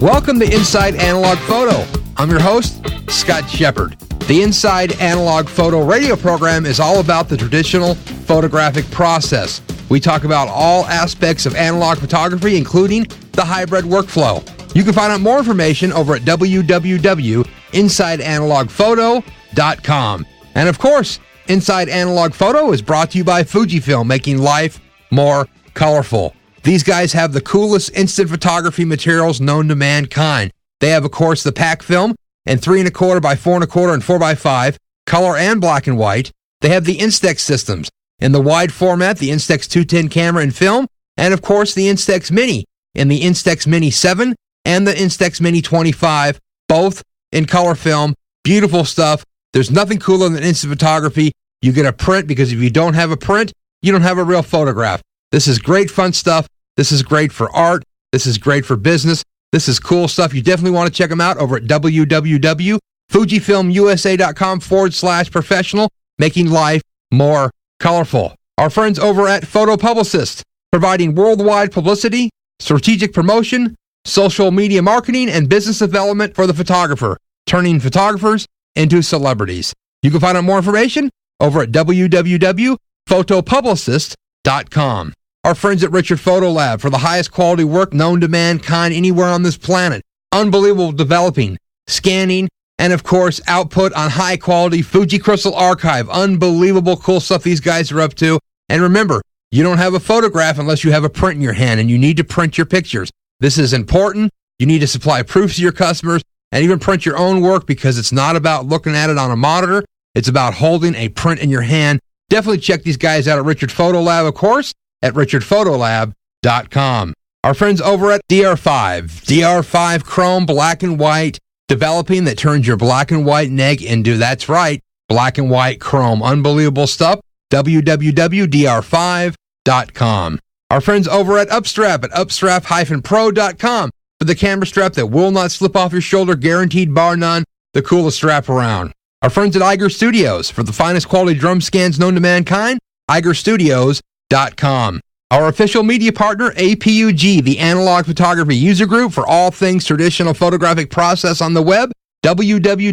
Welcome to Inside Analog Photo. I'm your host, Scott Shepard. The Inside Analog Photo radio program is all about the traditional photographic process. We talk about all aspects of analog photography, including the hybrid workflow. You can find out more information over at www.insideanalogphoto.com. And of course, Inside Analog Photo is brought to you by Fujifilm, making life more colorful. These guys have the coolest instant photography materials known to mankind. They have, of course, the pack film and 3¼ by 4¼ and 4x5, color and black and white. They have the Instax systems in the wide format, the Instax 210 camera and film, and of course the Instax Mini in the Instax Mini 7 and the Instax Mini 25, both in color film. Beautiful stuff. There's nothing cooler than instant photography. You get a print, because if you don't have a print, you don't have a real photograph. This is great fun stuff. This is great for art. This is great for business. This is cool stuff. You definitely want to check them out over at www.fujifilmusa.com/professional, making life more colorful. Our friends over at Photo Publicist, providing worldwide publicity, strategic promotion, social media marketing, and business development for the photographer, turning photographers into celebrities. You can find out more information over at www.photopublicist.com. Our friends at Richard Photo Lab, for the highest quality work known to mankind anywhere on this planet. Unbelievable developing, scanning, and of course, output on high quality Fuji Crystal Archive. Unbelievable cool stuff these guys are up to. And remember, you don't have a photograph unless you have a print in your hand, and you need to print your pictures. This is important. You need to supply proofs to your customers and even print your own work, because it's not about looking at it on a monitor. It's about holding a print in your hand. Definitely check these guys out at Richard Photo Lab, of course, at richardphotolab.com. Our friends over at DR5 Chrome Black and White, developing that turns your black and white neg into, that's right, black and white chrome. Unbelievable stuff. www.dr5.com. Our friends over at Upstrap upstrap-pro.com for the camera strap that will not slip off your shoulder, guaranteed bar none, the coolest strap around. Our friends at Iger Studios, for the finest quality drum scans known to mankind, igerstudios.com. Our official media partner, APUG, the Analog Photography User Group, for all things traditional photographic process on the web, www.apug.org.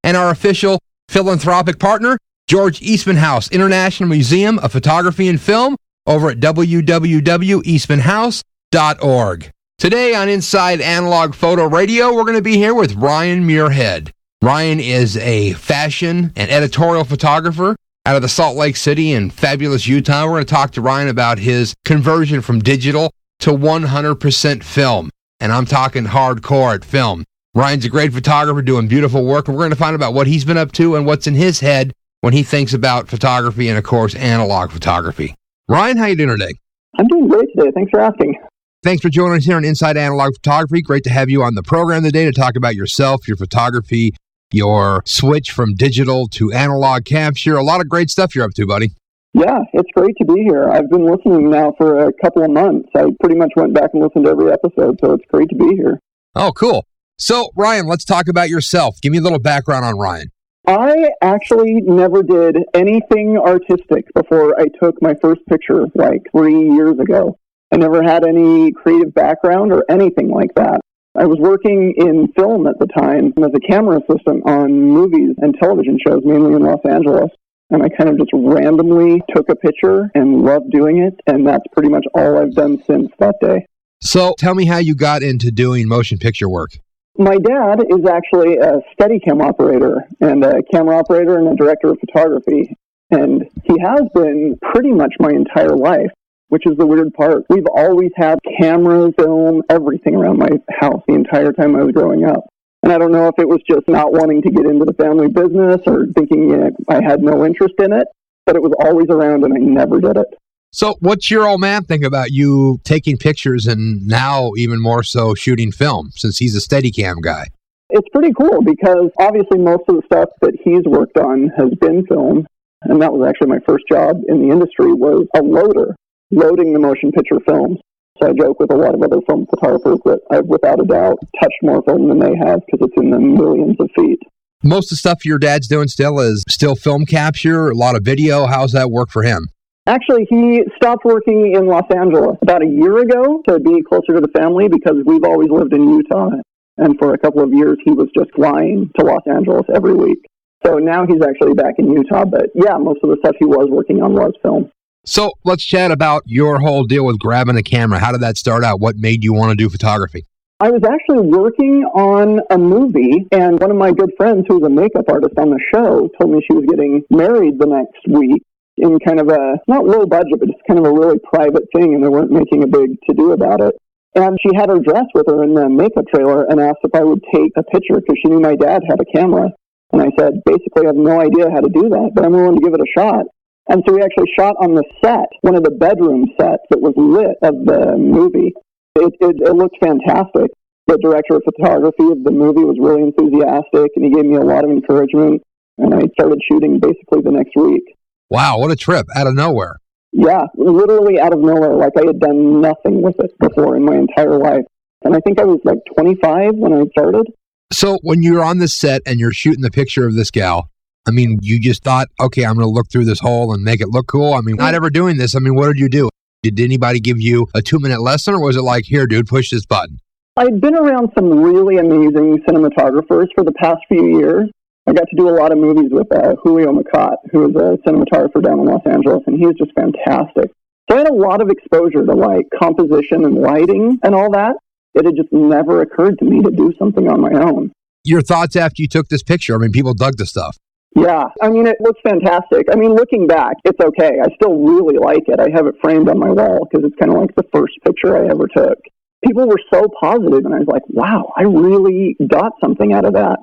And our official philanthropic partner, George Eastman House International Museum of Photography and Film, over at www.eastmanhouse.org. Today on Inside Analog Photo Radio, we're going to be here with Ryan Muirhead. Ryan is a fashion and editorial photographer out of the Salt Lake City in fabulous Utah. We're going to talk to Ryan about his conversion from digital to 100% film. And I'm talking hardcore at film. Ryan's a great photographer doing beautiful work, and we're going to find out about what he's been up to and what's in his head when he thinks about photography and, of course, analog photography. Ryan, how you doing today? I'm doing great today. Thanks for asking. Thanks for joining us here on Inside Analog Photography. Great to have you on the program today to talk about yourself, your photography, your switch from digital to analog capture. A lot of great stuff you're up to, buddy. Yeah, it's great to be here. I've been listening now for a couple of months. I pretty much went back and listened to every episode, so it's great to be here. Oh, cool. So, Ryan, let's talk about yourself. Give me a little background on Ryan. I actually never did anything artistic before I took my first picture like 3 years ago. I never had any creative background or anything like that. I was working in film at the time as a camera assistant on movies and television shows, mainly in Los Angeles. And I kind of just randomly took a picture and loved doing it. And that's pretty much all I've done since that day. So tell me how you got into doing motion picture work. My dad is actually a Steadicam operator and a camera operator and a director of photography. And he has been pretty much my entire life, which is the weird part. We've always had cameras, film, everything around my house the entire time I was growing up. And I don't know if it was just not wanting to get into the family business or thinking I had no interest in it, but it was always around and I never did it. So what's your old man think about you taking pictures and now even more so shooting film, since he's a Steadicam guy? It's pretty cool because obviously most of the stuff that he's worked on has been film. And that was actually my first job in the industry, was a loader, loading the motion picture films. So I joke with a lot of other film photographers that I've without a doubt touched more film than they have because it's in the millions of feet. Most of the stuff your dad's doing still is still film capture, a lot of video. How's that work for him? Actually, he stopped working in Los Angeles about a year ago to be closer to the family because we've always lived in Utah. And for a couple of years, he was just flying to Los Angeles every week. So now he's actually back in Utah. But yeah, most of the stuff he was working on was film. So let's chat about your whole deal with grabbing a camera. How did that start out? What made you want to do photography? I was actually working on a movie, and one of my good friends, who was a makeup artist on the show, told me she was getting married the next week in kind of a, not low budget, but just kind of a really private thing, and they weren't making a big to-do about it. And she had her dress with her in the makeup trailer and asked if I would take a picture because she knew my dad had a camera. And I said, basically, I have no idea how to do that, but I'm willing to give it a shot. And so we actually shot on the set, one of the bedroom sets that was lit of the movie. It looked fantastic. The director of photography of the movie was really enthusiastic, and he gave me a lot of encouragement, and I started shooting basically the next week. Wow, what a trip, out of nowhere. Yeah, literally out of nowhere, like I had done nothing with it before in my entire life. And I think I was like 25 when I started. So when you're on this set and you're shooting the picture of this gal, I mean, you just thought, okay, I'm going to look through this hole and make it look cool. I mean, not ever doing this. I mean, what did you do? Did anybody give you a 2-minute lesson, or was it like, here, dude, push this button? I'd been around some really amazing cinematographers for the past few years. I got to do a lot of movies with Julio Macat, who is a cinematographer down in Los Angeles, and he was just fantastic. So I had a lot of exposure to like composition and lighting and all that. It had just never occurred to me to do something on my own. Your thoughts after you took this picture? I mean, people dug the stuff. Yeah, I mean, it looks fantastic. I mean, looking back, it's okay. I still really like it. I have it framed on my wall because it's kind of like the first picture I ever took. People were so positive, and I was like, wow, I really got something out of that.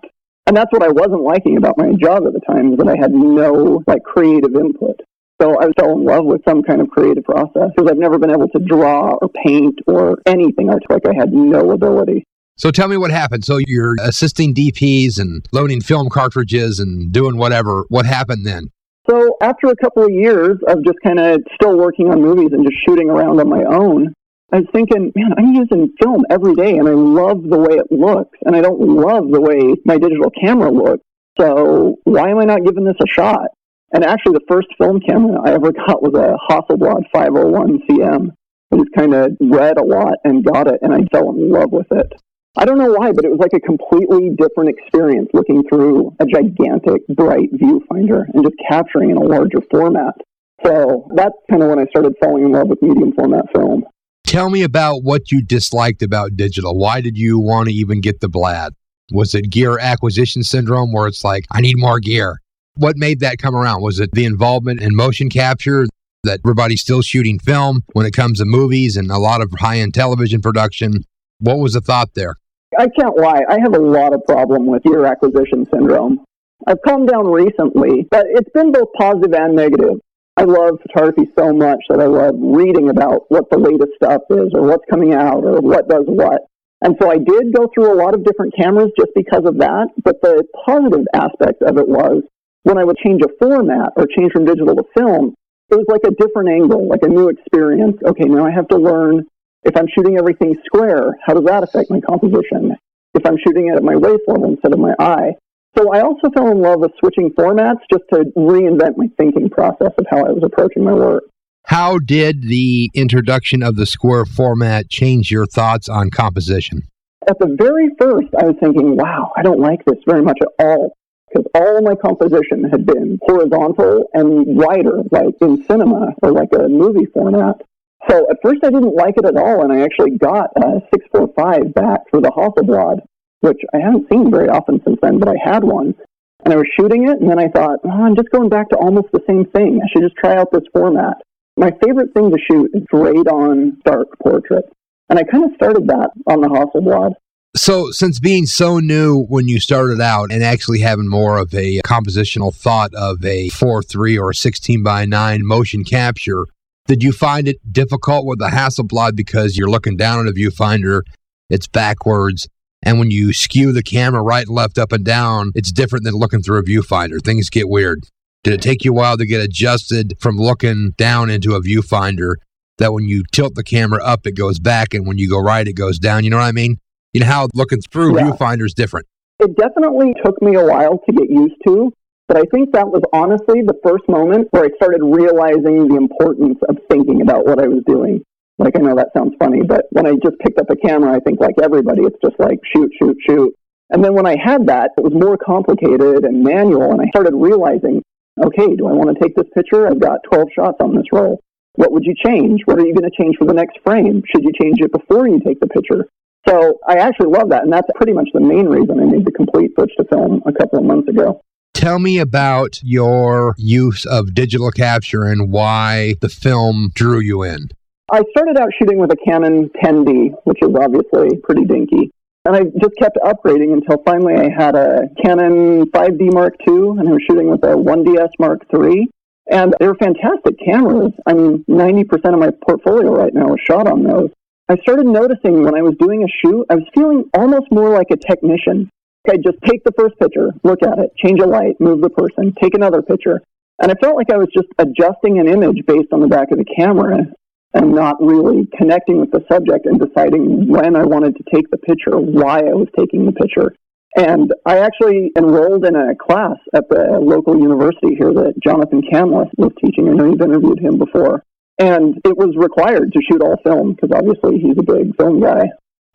And that's what I wasn't liking about my job at the time, is that I had no like creative input. So I fell in love with some kind of creative process because I've never been able to draw or paint or anything artistic. I had no ability. So tell me what happened. So you're assisting DPs and loading film cartridges and doing whatever. What happened then? So after a couple of years of just kind of still working on movies and just shooting around on my own, I was thinking, man, I'm using film every day and I love the way it looks, and I don't love the way my digital camera looks. So why am I not giving this a shot? And actually the first film camera I ever got was a Hasselblad 501 CM. I just kind of read a lot and got it, and I fell in love with it. I don't know why, but it was like a completely different experience looking through a gigantic, bright viewfinder and just capturing in a larger format. So that's kind of when I started falling in love with medium format film. Tell me about what you disliked about digital. Why did you want to even get the Blad? Was it gear acquisition syndrome where it's like, I need more gear? What made that come around? Was it the involvement in motion capture, that everybody's still shooting film when it comes to movies and a lot of high-end television production? What was the thought there? I can't lie. I have a lot of problem with gear acquisition syndrome. I've calmed down recently, but it's been both positive and negative. I love photography so much that I love reading about what the latest stuff is or what's coming out or what does what. And so I did go through a lot of different cameras just because of that. But the positive aspect of it was when I would change a format or change from digital to film, it was like a different angle, like a new experience. Okay, now I have to learn, if I'm shooting everything square, how does that affect my composition? If I'm shooting it at my waist level instead of my eye. So I also fell in love with switching formats just to reinvent my thinking process of how I was approaching my work. How did the introduction of the square format change your thoughts on composition? At the very first, I was thinking, wow, I don't like this very much at all, because all of my composition had been horizontal and wider, like in cinema or like a movie format. So at first I didn't like it at all, and I actually got a 645 back for the Hasselblad, which I haven't seen very often since then, but I had one. And I was shooting it, and then I thought, oh, I'm just going back to almost the same thing. I should just try out this format. My favorite thing to shoot is straight-on dark portrait. And I kind of started that on the Hasselblad. So since being so new when you started out and actually having more of a compositional thought of a 4:3 or 16:9 motion capture, did you find it difficult with the Hasselblad because you're looking down at a viewfinder, it's backwards, and when you skew the camera right and left, up and down, it's different than looking through a viewfinder? Things get weird. Did it take you a while to get adjusted from looking down into a viewfinder, that when you tilt the camera up, it goes back, and when you go right, it goes down? You know what I mean? You know how looking through viewfinder is different. It definitely took me a while to get used to, But I think that was honestly the first moment where I started realizing the importance of thinking about what I was doing. Like, I know that sounds funny, but when I just picked up a camera, I think like everybody, it's just like shoot, shoot, shoot. And then when I had that, it was more complicated and manual, and I started realizing, okay, do I want to take this picture? I've got 12 shots on this roll. What would you change? What are you going to change for the next frame? Should you change it before you take the picture? So I actually love that, and that's pretty much the main reason I made the complete switch to film a couple of months ago. Tell me about your use of digital capture and why the film drew you in. I started out shooting with a Canon 10D, which is obviously pretty dinky. And I just kept upgrading until finally I had a Canon 5D Mark II, and I was shooting with a 1DS Mark III. And they're fantastic cameras. I mean, 90% of my portfolio right now is shot on those. I started noticing when I was doing a shoot, I was feeling almost more like a technician. I'd just take the first picture, look at it, change a light, move the person, take another picture. And I felt like I was just adjusting an image based on the back of the camera and not really connecting with the subject and deciding when I wanted to take the picture, why I was taking the picture. And I actually enrolled in a class at the local university here that Jonathan Camless was teaching. I know you've interviewed him before. And it was required to shoot all film because obviously he's a big film guy.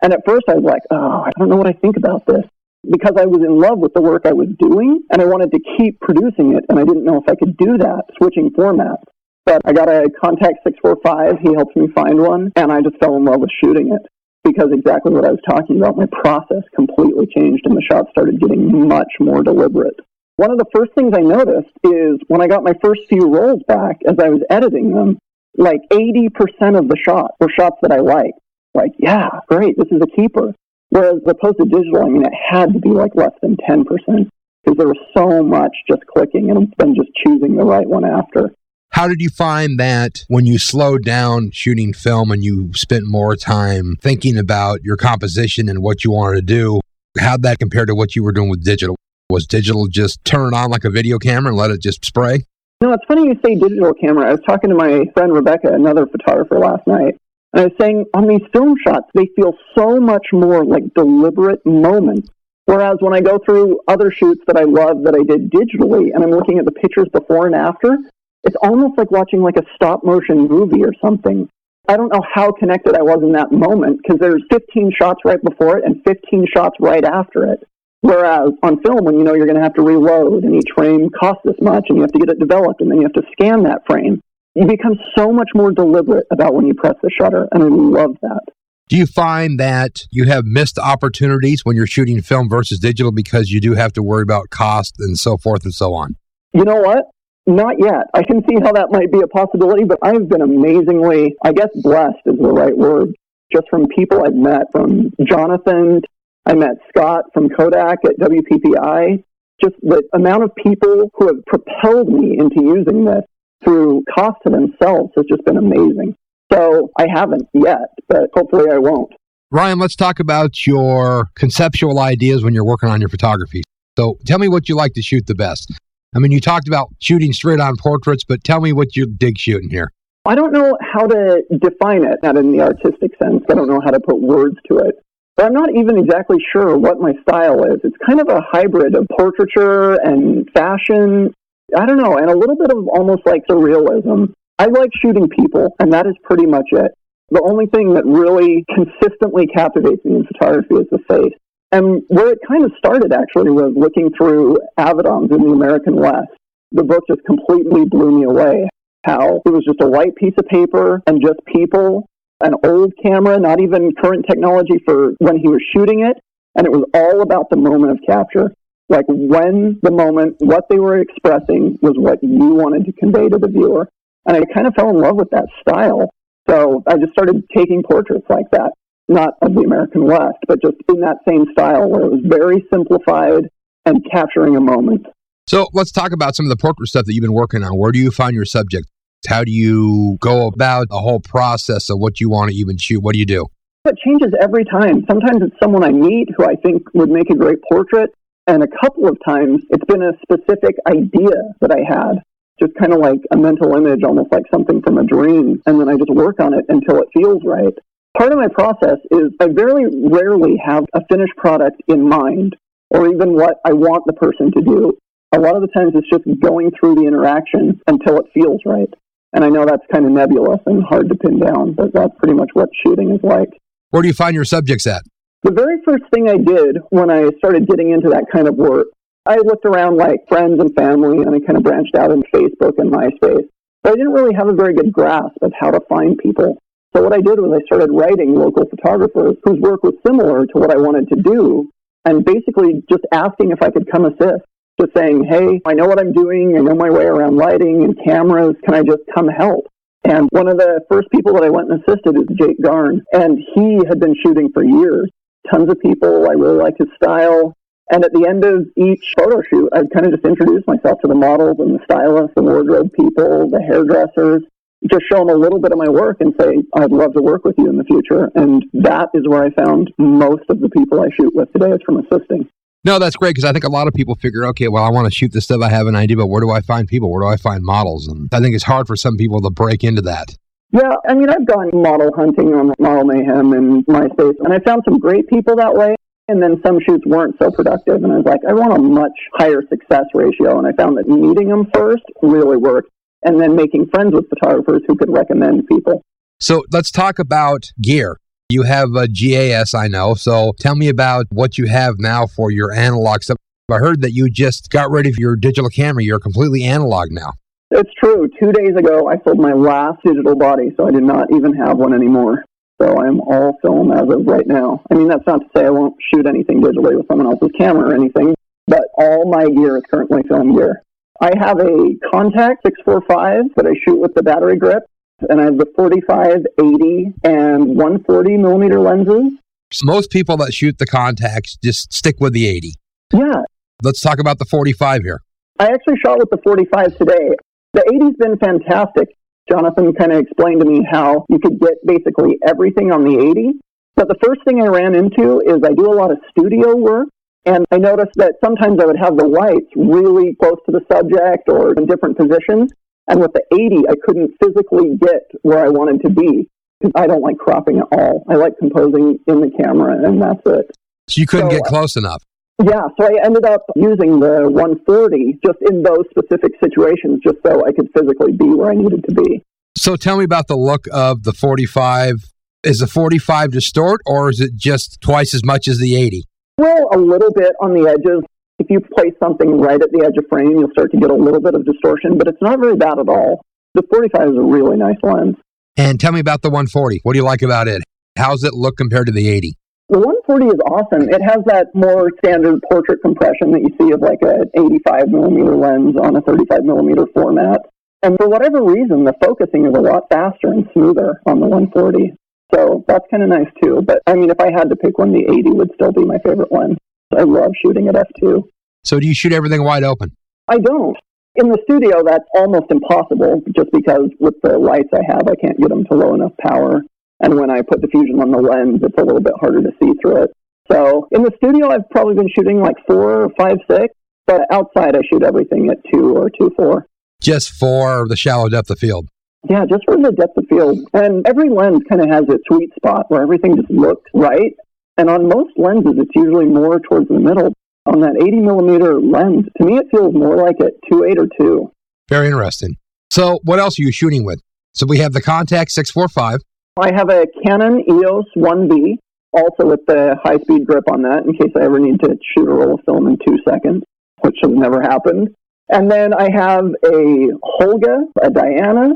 And at first I was like, I don't know what I think about this, because I was in love with the work I was doing and I wanted to keep producing it. And I didn't know if I could do that, switching formats. But I got a Contax 645. He helped me find one. And I just fell in love with shooting it because exactly what I was talking about, my process completely changed and the shots started getting much more deliberate. One of the first things I noticed is when I got my first few rolls back as I was editing them, like 80% of the shots were shots that I liked. Like, yeah, great, this is a keeper. Whereas opposed to digital, I mean, it had to be like less than 10% because there was so much just clicking and then just choosing the right one after. How did you find that when you slowed down shooting film and you spent more time thinking about your composition and what you wanted to do, how'd that compare to what you were doing with digital? Was digital just turn it on like a video camera and let it just spray? No, it's funny you say digital camera. I was talking to my friend Rebecca, another photographer, last night, and I was saying on these film shots, they feel so much more like deliberate moments. Whereas when I go through other shoots that I love that I did digitally and I'm looking at the pictures before and after, it's almost like watching like a stop motion movie or something. I don't know how connected I was in that moment because there's 15 shots right before it and 15 shots right after it. Whereas on film, when you know you're going to have to reload and each frame costs this much and you have to get it developed and then you have to scan that frame, you become so much more deliberate about when you press the shutter, and I love that. Do you find that you have missed opportunities when you're shooting film versus digital because you do have to worry about cost and so forth and so on? You know what? Not yet. I can see how that might be a possibility, but I've been amazingly, I guess blessed is the right word, just from people I've met, from Jonathan, I met Scott from Kodak at WPPI. Just the amount of people who have propelled me into using this through cost to themselves has just been amazing. So I haven't yet, but hopefully I won't. Ryan, let's talk about your conceptual ideas when you're working on your photography. So tell me what you like to shoot the best. I mean, you talked about shooting straight on portraits, but tell me what you dig shooting here. I don't know how to define it, not in the artistic sense. I don't know how to put words to it. But I'm not even exactly sure what my style is. It's kind of a hybrid of portraiture and fashion. I don't know, and a little bit of almost like surrealism. I like shooting people, and that is pretty much it. The only thing that really consistently captivates me in photography is the face. And where it kind of started, actually, was looking through Avedons in the American West. The book just completely blew me away. How it was just a white piece of paper and just people, an old camera, not even current technology for when he was shooting it. And it was all about the moment of capture. Like when the moment, what they were expressing was what you wanted to convey to the viewer. And I kind of fell in love with that style. So I just started taking portraits like that. Not of the American West, but just in that same style where it was very simplified and capturing a moment. So let's talk about some of the portrait stuff that you've been working on. Where do you find your subjects? How do you go about the whole process of what you want to even shoot? What do you do? It changes every time. Sometimes it's someone I meet who I think would make a great portrait. And a couple of times it's been a specific idea that I had. Just kind of like a mental image, almost like something from a dream. And then I just work on it until it feels right. Part of my process is I very rarely have a finished product in mind or even what I want the person to do. A lot of the times it's just going through the interaction until it feels right. And I know that's kind of nebulous and hard to pin down, but that's pretty much what shooting is like. Where do you find your subjects at? The very first thing I did when I started getting into that kind of work, I looked around like friends and family, and I kind of branched out in Facebook and MySpace. But I didn't really have a very good grasp of how to find people. So what I did was I started writing local photographers whose work was similar to what I wanted to do, and basically just asking if I could come assist. Just saying, hey, I know what I'm doing, I know my way around lighting and cameras, can I just come help? And one of the first people that I went and assisted is Jake Garn, and he had been shooting for years. Tons of people, I really liked his style. And at the end of each photo shoot, I'd kind of just introduce myself to the models and the stylists, the wardrobe people, the hairdressers, just show them a little bit of my work and say, I'd love to work with you in the future. And that is where I found most of the people I shoot with today is from assisting. No, that's great, because I think a lot of people figure, okay, well, I want to shoot this stuff, I have an idea, but where do I find people? Where do I find models? And I think it's hard for some people to break into that. Yeah, I mean, I've gone model hunting on Model Mayhem and MySpace, and I found some great people that way, and then some shoots weren't so productive, and I was like, I want a much higher success ratio, and I found that meeting them first really worked, and then making friends with photographers who could recommend people. So let's talk about gear. You have a GAS, I know. So tell me about what you have now for your analog stuff. I heard that you just got rid of your digital camera. You're completely analog now. It's true. 2 days ago, I sold my last digital body, so I did not even have one anymore. So I'm all film as of right now. I mean, that's not to say I won't shoot anything digitally with someone else's camera or anything, but all my gear is currently film gear. I have a Contax 645 that I shoot with the battery grip. And I have the 45, 80, and 140 millimeter lenses. So most people that shoot the Contax just stick with the 80. Yeah. Let's talk about the 45 here. I actually shot with the 45 today. The 80's been fantastic. Jonathan kind of explained to me how you could get basically everything on the 80. But the first thing I ran into is I do a lot of studio work. And I noticed that sometimes I would have the lights really close to the subject or in different positions. And with the 80, I couldn't physically get where I wanted to be because I don't like cropping at all. I like composing in the camera, and that's it. So you couldn't get close enough? Yeah, so I ended up using the 140 just in those specific situations just so I could physically be where I needed to be. So tell me about the look of the 45. Is the 45 distort, or is it just twice as much as the 80? Well, a little bit on the edges. If you place something right at the edge of frame, you'll start to get a little bit of distortion, but it's not very bad at all. The 45 is a really nice lens. And tell me about the 140. What do you like about it? How does it look compared to the 80? The 140 is awesome. It has that more standard portrait compression that you see of like an 85 millimeter lens on a 35 millimeter format. And for whatever reason, the focusing is a lot faster and smoother on the 140. So that's kind of nice too. But I mean, if I had to pick one, the 80 would still be my favorite lens. I love shooting at f2. So do you shoot everything wide open? I don't. In the studio, that's almost impossible just because with the lights I have, I can't get them to low enough power. And when I put diffusion on the lens, it's a little bit harder to see through it. So in the studio, I've probably been shooting like 4 or 5, 6. But outside, I shoot everything at 2 or 2.4. Just for the shallow depth of field? Yeah, just for the depth of field. And every lens kind of has its sweet spot where everything just looks right. And on most lenses, it's usually more towards the middle. On that 80 millimeter lens, to me, it feels more like a 2.8 or 2. Very interesting. So what else are you shooting with? So we have the Contax 645. I have a Canon EOS 1V, also with the high-speed grip on that in case I ever need to shoot a roll of film in 2 seconds, which has never happened. And then I have a Holga, a Diana.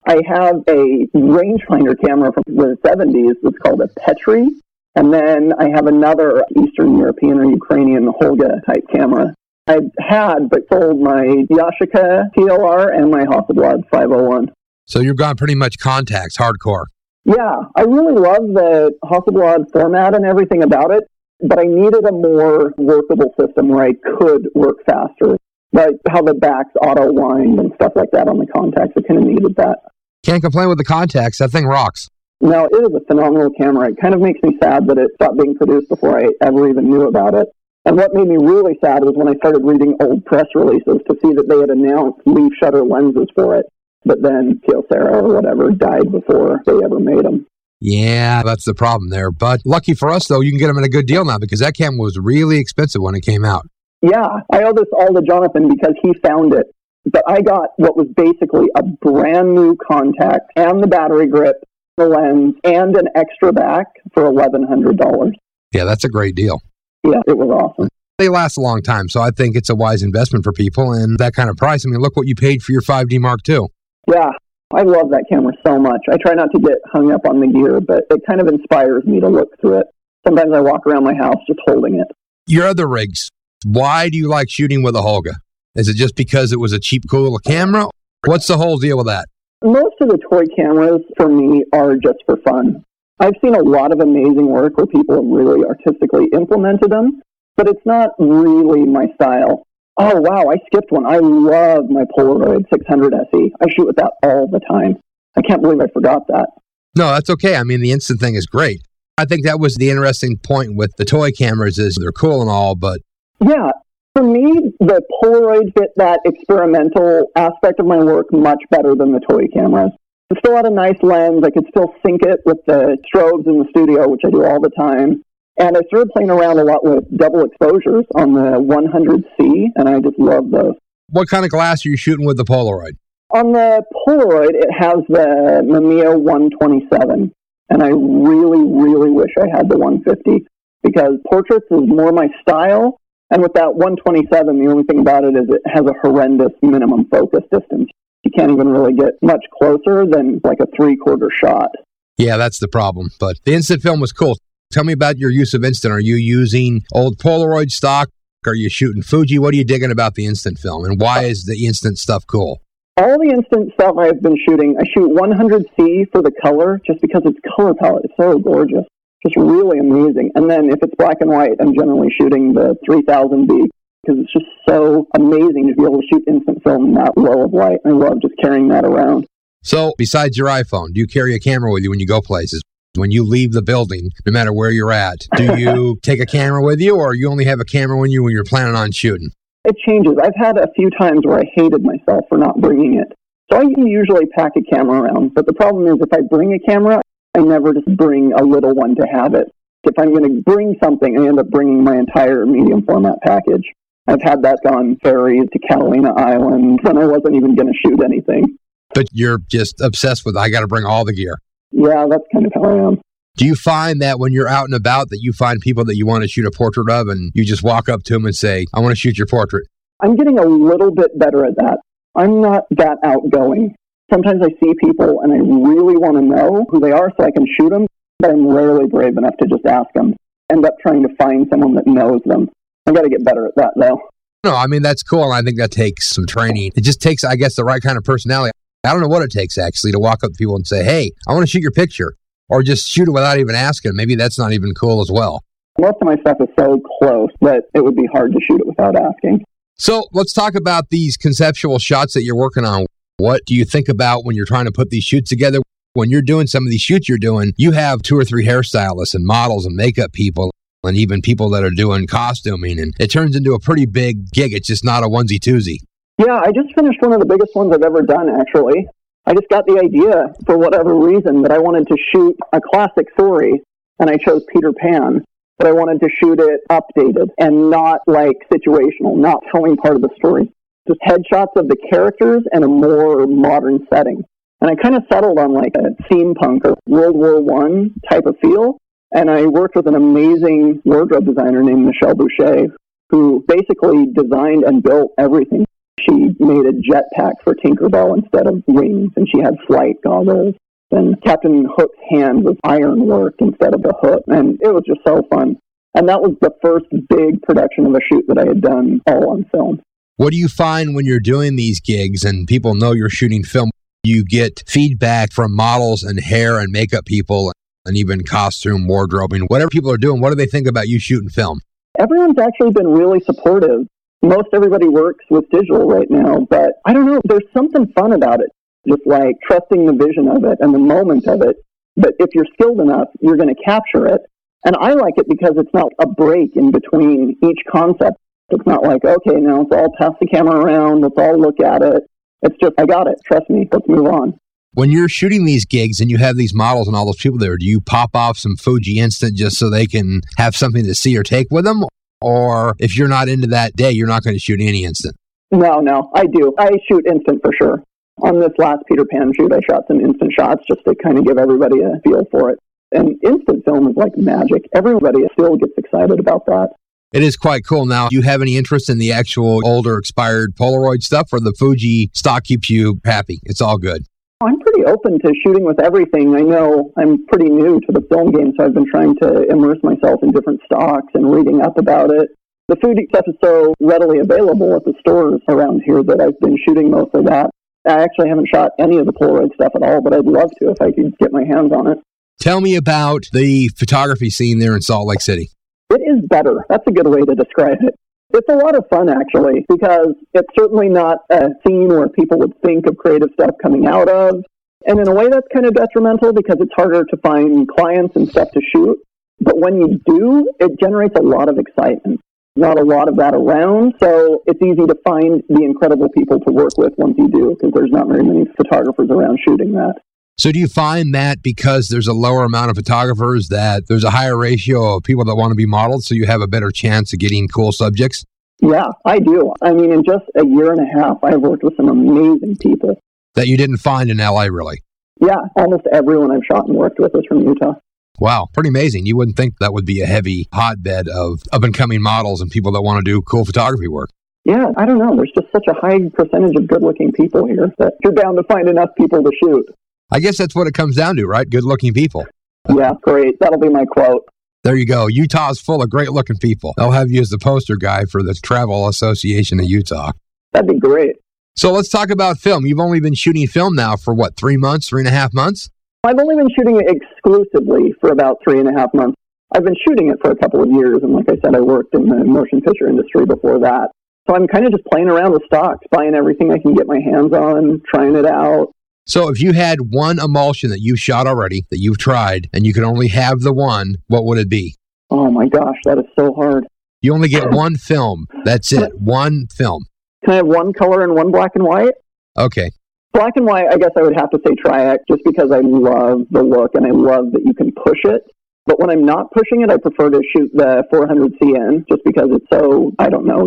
I have a rangefinder camera from the 70s that's called a Petri. And then I have another Eastern European or Ukrainian Holga type camera. I had but sold my Yashica TLR and my Hasselblad 501. So you've gone pretty much Contax, hardcore. Yeah, I really love the Hasselblad format and everything about it, but I needed a more workable system where I could work faster. Like how the backs auto-wind and stuff like that on the Contax, I kind of needed that. Can't complain with the Contax, that thing rocks. No, it is a phenomenal camera. It kind of makes me sad that it stopped being produced before I ever even knew about it. And what made me really sad was when I started reading old press releases to see that they had announced leaf shutter lenses for it. But then Kyocera or whatever died before they ever made them. Yeah, that's the problem there. But lucky for us, though, you can get them at a good deal now because that camera was really expensive when it came out. Yeah, I owe this all to Jonathan because he found it. But I got what was basically a brand new contact and the battery grip, the lens, and an extra back for $1,100. Yeah, that's a great deal. Yeah, it was awesome. They last a long time, so I think it's a wise investment for people. And that kind of price, I mean, look what you paid for your 5D Mark II. Yeah, I love that camera so much. I try not to get hung up on the gear, but it kind of inspires me to look through it. Sometimes I walk around my house just holding it. Your other rigs, why do you like shooting with a Holga? Is it just because it was a cheap, cool little camera? What's the whole deal with that? Most of the toy cameras, for me, are just for fun. I've seen a lot of amazing work where people have really artistically implemented them, but it's not really my style. Oh, wow, I skipped one. I love my Polaroid 600 SE. I shoot with that all the time. I can't believe I forgot that. No, that's okay. I mean, the instant thing is great. I think that was the interesting point with the toy cameras is they're cool and all, but... Yeah, for me, the Polaroid fit that experimental aspect of my work much better than the toy cameras. It still had a nice lens. I could still sync it with the strobes in the studio, which I do all the time. And I started playing around a lot with double exposures on the 100C, and I just love those. What kind of glass are you shooting with the Polaroid? On the Polaroid, it has the Mamiya 127, and I really, really wish I had the 150, because portraits is more my style, and with that 127, the only thing about it is it has a horrendous minimum focus distance. You can't even really get much closer than like a 3/4 shot. Yeah, that's the problem, but the instant film was cool. Tell me about your use of instant. Are you using old Polaroid stock? Are you shooting Fuji? What are you digging about the instant film? And why is the instant stuff cool? All the instant stuff I've been shooting, I shoot 100C for the color, just because its color palette is so gorgeous. Just really amazing. And then if it's black and white, I'm generally shooting the 3000B, because it's just so amazing to be able to shoot instant film in that low of light. I love just carrying that around. So, besides your iPhone, do you carry a camera with you when you go places? When you leave the building, no matter where you're at, do you take a camera with you, or you only have a camera with you when you're planning on shooting? It changes. I've had a few times where I hated myself for not bringing it. So I usually pack a camera around, but the problem is if I bring a camera, I never just bring a little one to have it. If I'm going to bring something, I end up bringing my entire medium format package. I've had that on ferries to Catalina Island when I wasn't even going to shoot anything. But you're just obsessed with, I got to bring all the gear. Yeah, that's kind of how I am. Do you find that when you're out and about that you find people that you want to shoot a portrait of and you just walk up to them and say, I want to shoot your portrait? I'm getting a little bit better at that. I'm not that outgoing. Sometimes I see people and I really want to know who they are so I can shoot them, but I'm rarely brave enough to just ask them. End up trying to find someone that knows them. I got to get better at that, though. No, I mean, that's cool, and I think that takes some training. It just takes, I guess, the right kind of personality. I don't know what it takes, actually, to walk up to people and say, hey, I want to shoot your picture, or just shoot it without even asking. Maybe that's not even cool as well. Most of my stuff is so close that it would be hard to shoot it without asking. So let's talk about these conceptual shots that you're working on. What do you think about when you're trying to put these shoots together? When you're doing some of these shoots you're doing, you have 2 or 3 hairstylists and models and makeup people and even people that are doing costuming, and it turns into a pretty big gig. It's just not a onesie-twosie. Yeah, I just finished one of the biggest ones I've ever done, actually. I just got the idea, for whatever reason, that I wanted to shoot a classic story, and I chose Peter Pan, but I wanted to shoot it updated and not like situational, not telling part of the story. Just headshots of the characters and a more modern setting. And I kind of settled on like a steampunk or World War I type of feel. And I worked with an amazing wardrobe designer named Michelle Boucher, who basically designed and built everything. She made a jetpack for Tinkerbell instead of wings, and she had flight goggles. And Captain Hook's hand was ironwork instead of a hook. And it was just so fun. And that was the first big production of a shoot that I had done all on film. What do you find when you're doing these gigs and people know you're shooting film? You get feedback from models and hair and makeup people and even costume, wardrobing, whatever people are doing. What do they think about you shooting film? Everyone's actually been really supportive. Most everybody works with digital right now, but I don't know, there's something fun about it. Just like trusting the vision of it and the moment of it. But if you're skilled enough, you're going to capture it. And I like it because it's not a break in between each concept. It's not like, okay, now let's all pass the camera around, let's all look at it. It's just, I got it, trust me, let's move on. When you're shooting these gigs and you have these models and all those people there, do you pop off some Fuji Instant just so they can have something to see or take with them? Or if you're not into that day, you're not going to shoot any instant? No, I do. I shoot instant for sure. On this last Peter Pan shoot, I shot some instant shots just to kind of give everybody a feel for it. And instant film is like magic. Everybody still gets excited about that. It is quite cool. Now, do you have any interest in the actual older expired Polaroid stuff, or the Fuji stock keeps you happy? It's all good. I'm pretty open to shooting with everything. I know I'm pretty new to the film game, so I've been trying to immerse myself in different stocks and reading up about it. The Fuji stuff is so readily available at the stores around here that I've been shooting most of that. I actually haven't shot any of the Polaroid stuff at all, but I'd love to if I could get my hands on it. Tell me about the photography scene there in Salt Lake City. It is better. That's a good way to describe it. It's a lot of fun, actually, because it's certainly not a scene where people would think of creative stuff coming out of. And in a way, that's kind of detrimental because it's harder to find clients and stuff to shoot. But when you do, it generates a lot of excitement. Not a lot of that around, so it's easy to find the incredible people to work with once you do, because there's not very many photographers around shooting that. So do you find that because there's a lower amount of photographers that there's a higher ratio of people that want to be modeled, so you have a better chance of getting cool subjects? Yeah, I do. I mean, in just a year and a half, I've worked with some amazing people. That you didn't find in LA, really? Yeah, almost everyone I've shot and worked with is from Utah. Wow, pretty amazing. You wouldn't think that would be a heavy hotbed of up-and-coming models and people that want to do cool photography work. Yeah, I don't know. There's just such a high percentage of good-looking people here that you're bound to find enough people to shoot. I guess that's what it comes down to, right? Good-looking people. Yeah, great. That'll be my quote. There you go. Utah's full of great-looking people. They'll have you as the poster guy for the Travel Association of Utah. That'd be great. So let's talk about film. You've only been shooting film now for, 3.5 months? I've only been shooting it exclusively for about 3.5 months. I've been shooting it for a couple of years, and like I said, I worked in the motion picture industry before that. So I'm kind of just playing around with stocks, buying everything I can get my hands on, trying it out. So if you had one emulsion that you've shot already, that you've tried, and you could only have the one, what would it be? Oh my gosh, that is so hard. You only get one film. That's it. One film. Can I have one color and one black and white? Okay. Black and white, I guess I would have to say Triac, just because I love the look and I love that you can push it. But when I'm not pushing it, I prefer to shoot the 400 CN just because it's so,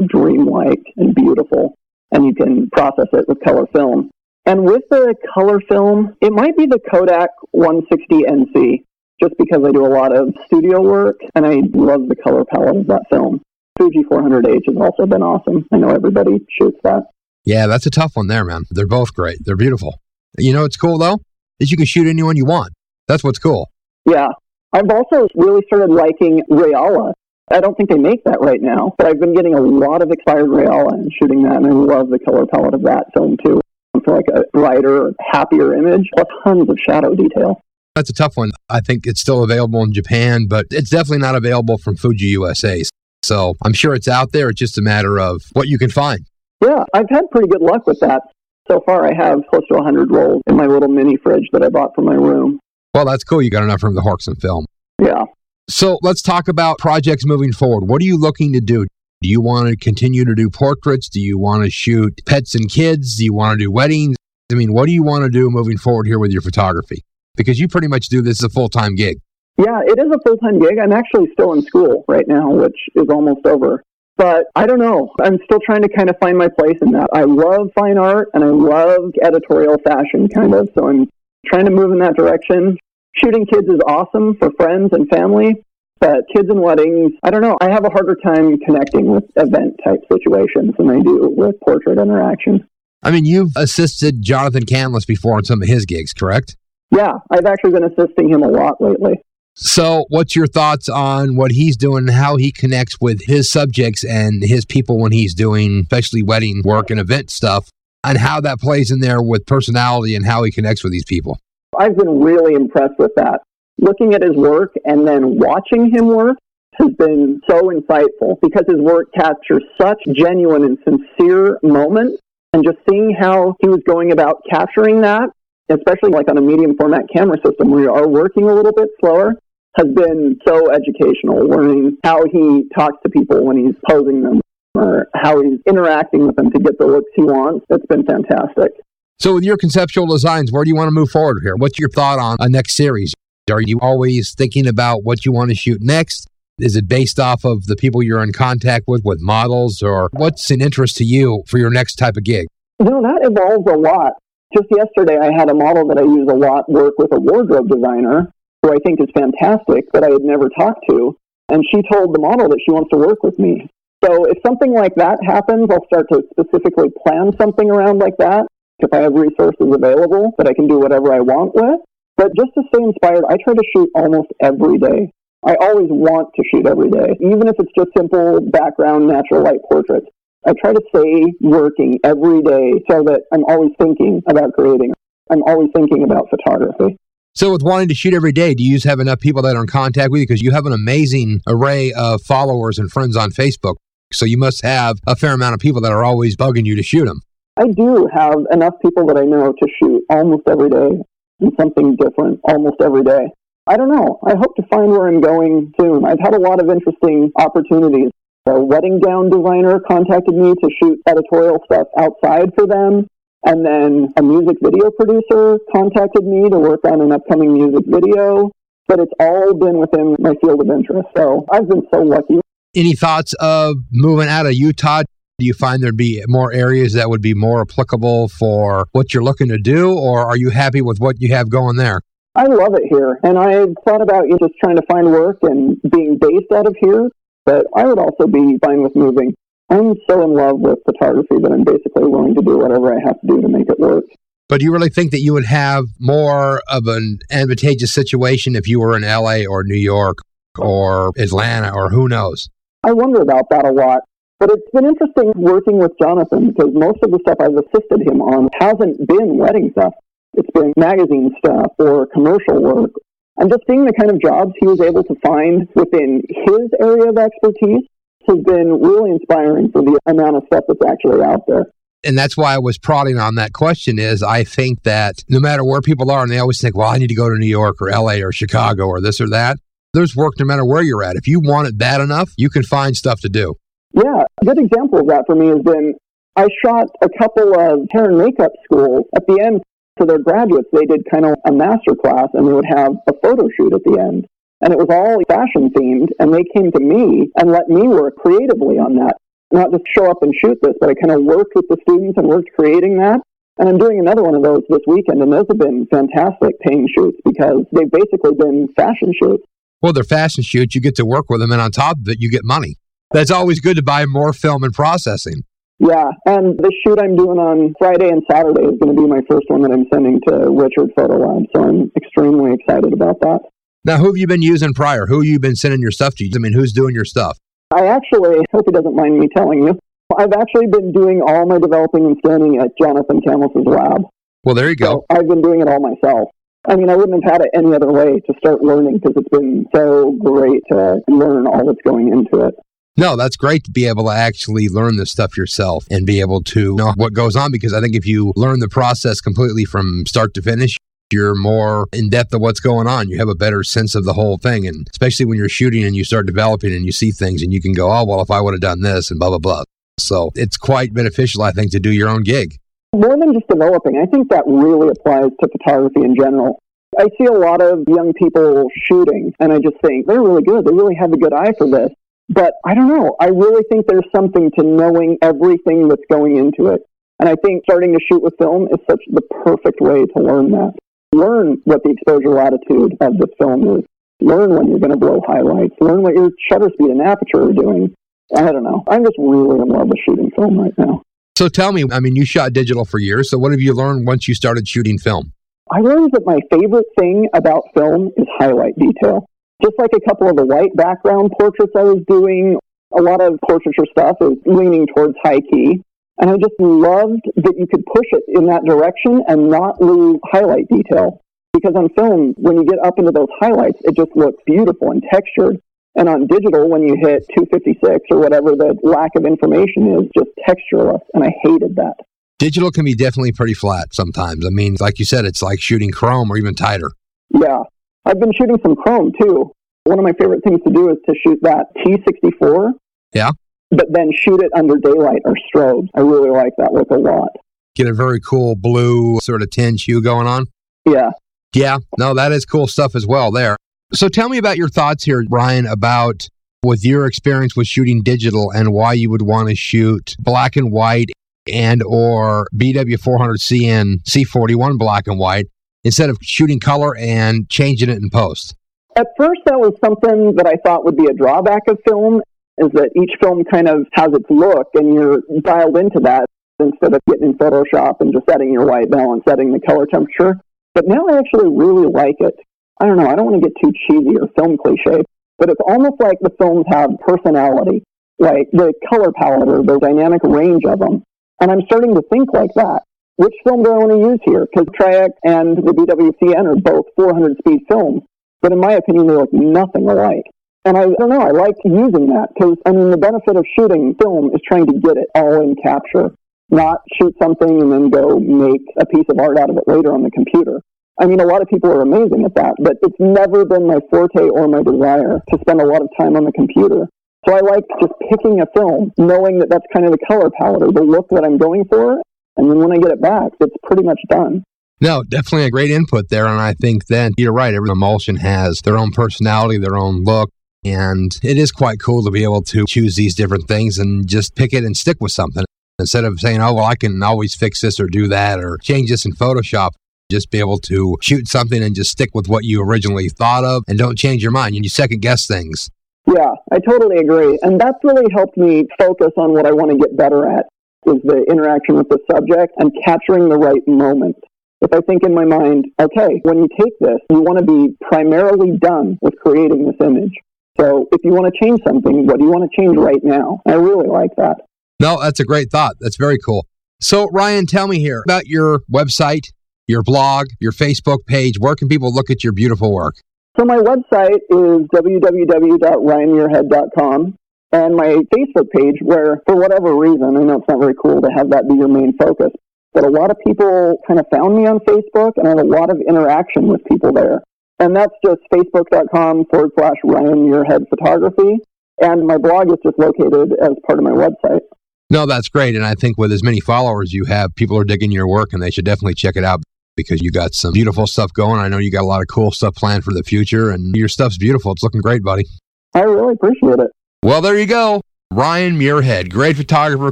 dreamlike and beautiful. And you can process it with color film. And with the color film, it might be the Kodak 160 NC, just because I do a lot of studio work and I love the color palette of that film. Fuji 400H has also been awesome. I know everybody shoots that. Yeah, that's a tough one there, man. They're both great. They're beautiful. You know what's cool, though? Is you can shoot anyone you want. That's what's cool. Yeah. I've also really started liking Rayala. I don't think they make that right now, but I've been getting a lot of expired Rayala and shooting that, and I love the color palette of that film, too. For like a brighter, happier image, plus tons of shadow detail. That's a tough one. I think it's still available in Japan, but it's definitely not available from Fuji USA. So I'm sure it's out there. It's just a matter of what you can find. Yeah, I've had pretty good luck with that. So far, I have close to 100 rolls in my little mini fridge that I bought for my room. Well, that's cool. You got enough from the Horkson film. Yeah. So let's talk about projects moving forward. What are you looking to do? Do you want to continue to do portraits? Do you want to shoot pets and kids? Do you want to do weddings? I mean, what do you want to do moving forward here with your photography? Because you pretty much do this as a full-time gig. Yeah, it is a full-time gig. I'm actually still in school right now, which is almost over. But I don't know. I'm still trying to kind of find my place in that. I love fine art and I love editorial fashion kind of. So I'm trying to move in that direction. Shooting kids is awesome for friends and family. But kids and weddings, I don't know. I have a harder time connecting with event-type situations than I do with portrait interaction. I mean, you've assisted Jonathan Canlis before on some of his gigs, correct? Yeah, I've actually been assisting him a lot lately. So what's your thoughts on what he's doing, how he connects with his subjects and his people when he's doing especially wedding work and event stuff, and how that plays in there with personality and how he connects with these people? I've been really impressed with that. Looking at his work and then watching him work has been so insightful because his work captures such genuine and sincere moments, and just seeing how he was going about capturing that, especially like on a medium format camera system where you are working a little bit slower, has been so educational, learning how he talks to people when he's posing them or how he's interacting with them to get the looks he wants. It's been fantastic. So with your conceptual designs, where do you want to move forward here? What's your thought on a next series? Are you always thinking about what you want to shoot next? Is it based off of the people you're in contact with models, or what's an interest to you for your next type of gig? That evolves a lot. Just yesterday, I had a model that I use a lot work with a wardrobe designer, who I think is fantastic, that I had never talked to. And she told the model that she wants to work with me. So if something like that happens, I'll start to specifically plan something around like that. If I have resources available that I can do whatever I want with. But just to stay inspired, I try to shoot almost every day. I always want to shoot every day, even if it's just simple background natural light portraits. I try to stay working every day so that I'm always thinking about creating. I'm always thinking about photography. So with wanting to shoot every day, do you have enough people that are in contact with you? Because you have an amazing array of followers and friends on Facebook. So you must have a fair amount of people that are always bugging you to shoot them. I do have enough people that I know to shoot almost every day and something different almost every day. I don't know. I hope to find where I'm going soon. I've had a lot of interesting opportunities. A wedding gown designer contacted me to shoot editorial stuff outside for them. And then a music video producer contacted me to work on an upcoming music video. But it's all been within my field of interest. So I've been so lucky. Any thoughts of moving out of Utah? Do you find there'd be more areas that would be more applicable for what you're looking to do? Or are you happy with what you have going there? I love it here. And I've thought about just trying to find work and being based out of here. But I would also be fine with moving. I'm so in love with photography that I'm basically willing to do whatever I have to do to make it work. But do you really think that you would have more of an advantageous situation if you were in LA or New York or Atlanta or who knows? I wonder about that a lot. But it's been interesting working with Jonathan because most of the stuff I've assisted him on hasn't been wedding stuff. It's been magazine stuff or commercial work. And just seeing the kind of jobs he was able to find within his area of expertise has been really inspiring for the amount of stuff that's actually out there. And that's why I was prodding on that question is I think that no matter where people are, and they always think, well, I need to go to New York or LA or Chicago or this or that. There's work no matter where you're at. If you want it bad enough, you can find stuff to do. Yeah, a good example of that for me has been I shot a couple of hair and makeup schools. At the end, for their graduates, they did kind of a master class, and they would have a photo shoot at the end. And it was all fashion themed, and they came to me and let me work creatively on that. Not just show up and shoot this, but I kind of worked with the students and worked creating that. And I'm doing another one of those this weekend, and those have been fantastic paying shoots because they've basically been fashion shoots. Well, they're fashion shoots. You get to work with them, and on top of it, you get money. That's always good to buy more film and processing. Yeah, and the shoot I'm doing on Friday and Saturday is going to be my first one that I'm sending to Richard Photo Lab, so I'm extremely excited about that. Now, who have you been using prior? Who have you been sending your stuff to? I mean, who's doing your stuff? I actually, hope he doesn't mind me telling you, I've actually been doing all my developing and scanning at Jonathan Camos's lab. Well, there you go. So I've been doing it all myself. I mean, I wouldn't have had it any other way to start learning because it's been so great to learn all that's going into it. No, that's great to be able to actually learn this stuff yourself and be able to know what goes on, because I think if you learn the process completely from start to finish, you're more in depth of what's going on. You have a better sense of the whole thing. And especially when you're shooting and you start developing and you see things and you can go, oh, well, if I would have done this and blah, blah, blah. So it's quite beneficial, I think, to do your own gig. More than just developing, I think that really applies to photography in general. I see a lot of young people shooting and I just think they're really good. They really have a good eye for this. But I don't know. I really think there's something to knowing everything that's going into it. And I think starting to shoot with film is such the perfect way to learn that. Learn what the exposure latitude of the film is. Learn when you're going to blow highlights. Learn what your shutter speed and aperture are doing. I don't know. I'm just really in love with shooting film right now. So tell me, I mean, you shot digital for years. So what have you learned once you started shooting film? I learned that my favorite thing about film is highlight detail. Just like a couple of the white background portraits I was doing, a lot of portraiture stuff is leaning towards high key. And I just loved that you could push it in that direction and not lose highlight detail. Because on film, when you get up into those highlights, it just looks beautiful and textured. And on digital, when you hit 256 or whatever, the lack of information is just textureless. And I hated that. Digital can be definitely pretty flat sometimes. I mean, like you said, it's like shooting chrome or even tighter. Yeah. I've been shooting some chrome, too. One of my favorite things to do is to shoot that T64. Yeah. But then shoot it under daylight or strobes. I really like that look a lot. Get a very cool blue sort of tinge hue going on. Yeah. Yeah. No, that is cool stuff as well there. So tell me about your thoughts here, Brian, about with your experience with shooting digital and why you would want to shoot black and white and or BW400CN C41 black and white instead of shooting color and changing it in post? At first, that was something that I thought would be a drawback of film, is that each film kind of has its look and you're dialed into that instead of getting in Photoshop and just setting your white balance, setting the color temperature. But now I actually really like it. I don't know, I don't want to get too cheesy or film cliche, but it's almost like the films have personality, like the color palette or the dynamic range of them. And I'm starting to think like that. Which film do I want to use here? Because Triac and the BWCN are both 400-speed films, but in my opinion, they look nothing alike. And I don't know, I like using that because, I mean, the benefit of shooting film is trying to get it all in capture, not shoot something and then go make a piece of art out of it later on the computer. I mean, a lot of people are amazing at that, but it's never been my forte or my desire to spend a lot of time on the computer. So I like just picking a film, knowing that that's kind of the color palette or the look that I'm going for, and then when I get it back, it's pretty much done. No, definitely a great input there, and I think that you're right. Every emulsion has their own personality, their own look, and it is quite cool to be able to choose these different things and just pick it and stick with something. Instead of saying, oh, well, I can always fix this or do that or change this in Photoshop, just be able to shoot something and just stick with what you originally thought of and don't change your mind. You second guess things. Yeah, I totally agree. And that's really helped me focus on what I want to get better at, is the interaction with the subject and capturing the right moment. If I think in my mind, okay, when you take this, you want to be primarily done with creating this image. So if you want to change something, what do you want to change right now? I really like that. No, that's a great thought. That's very cool. So, Ryan, tell me here about your website, your blog, your Facebook page. Where can people look at your beautiful work? So my website is www.ryanmuirhead.com, and my Facebook page, where for whatever reason, I know it's not very cool to have that be your main focus, but a lot of people kind of found me on Facebook, and I have a lot of interaction with people there. And that's just facebook.com/Ryan Muirhead Photography. And my blog is just located as part of my website. No, that's great. And I think with as many followers you have, people are digging your work, and they should definitely check it out because you got some beautiful stuff going. I know you got a lot of cool stuff planned for the future, and your stuff's beautiful. It's looking great, buddy. I really appreciate it. Well, there you go. Ryan Muirhead, great photographer,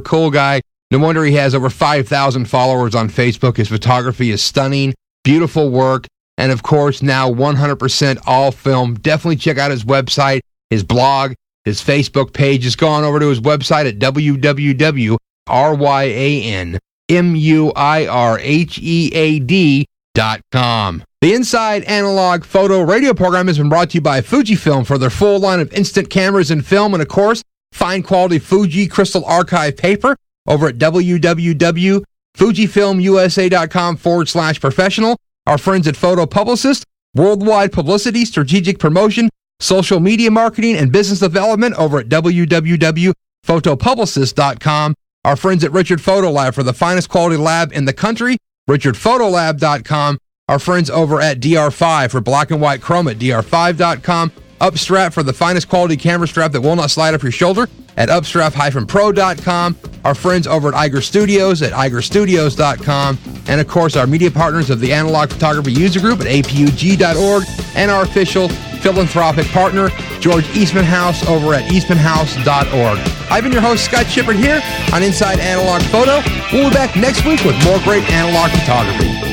cool guy. No wonder he has over 5,000 followers on Facebook. His photography is stunning, beautiful work, and of course, now 100% all film. Definitely check out his website, his blog, his Facebook page. Just go on over to his website at www.ryanmuirhead.com. The Inside Analog Photo Radio program has been brought to you by Fujifilm for their full line of instant cameras and film, and of course, fine quality Fuji Crystal Archive paper over at www.fujifilmusa.com/professional. Our friends at Photo Publicist, worldwide publicity, strategic promotion, social media marketing, and business development over at www.photopublicist.com. Our friends at Richard Photo Lab for the finest quality lab in the country, richardphotolab.com. Our friends over at DR5 for black and white chrome at dr5.com. Upstrap for the finest quality camera strap that will not slide off your shoulder at upstrap-pro.com. Our friends over at Iger Studios at igerstudios.com. And of course, our media partners of the Analog Photography User Group at apug.org, and our official philanthropic partner, George Eastman House over at eastmanhouse.org. I've been your host, Scott Shippert, here on Inside Analog Photo. We'll be back next week with more great analog photography.